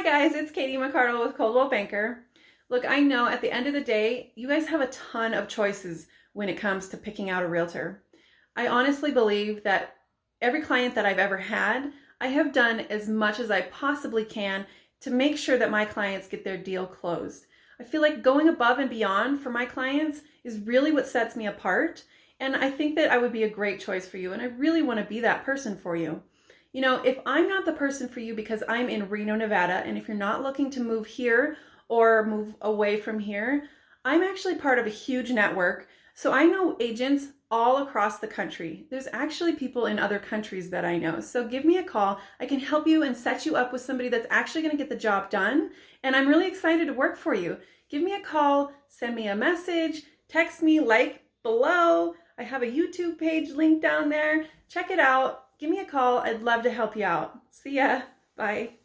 guys, it's Katie McArdle with Coldwell Banker. Look, I know at the end of the day, you guys have a ton of choices when it comes to picking out a realtor. I honestly believe that every client that I've ever had, I have done as much as I possibly can to make sure that my clients get their deal closed. I feel like going above and beyond for my clients is really what sets me apart. And I think that I would be a great choice for you. And I really want to be that person for you. You know, if I'm not the person for you because I'm in Reno, Nevada, and if you're not looking to move here or move away from here, I'm actually part of a huge network. So I know agents all across the country. There's actually people in other countries that I know. So give me a call. I can help you and set you up with somebody that's actually going to get the job done. And I'm really excited to work for you. Give me a call, send me a message, text me, like below. I have a YouTube page linked down there. Check it out. Give me a call. I'd love to help you out. See ya. Bye.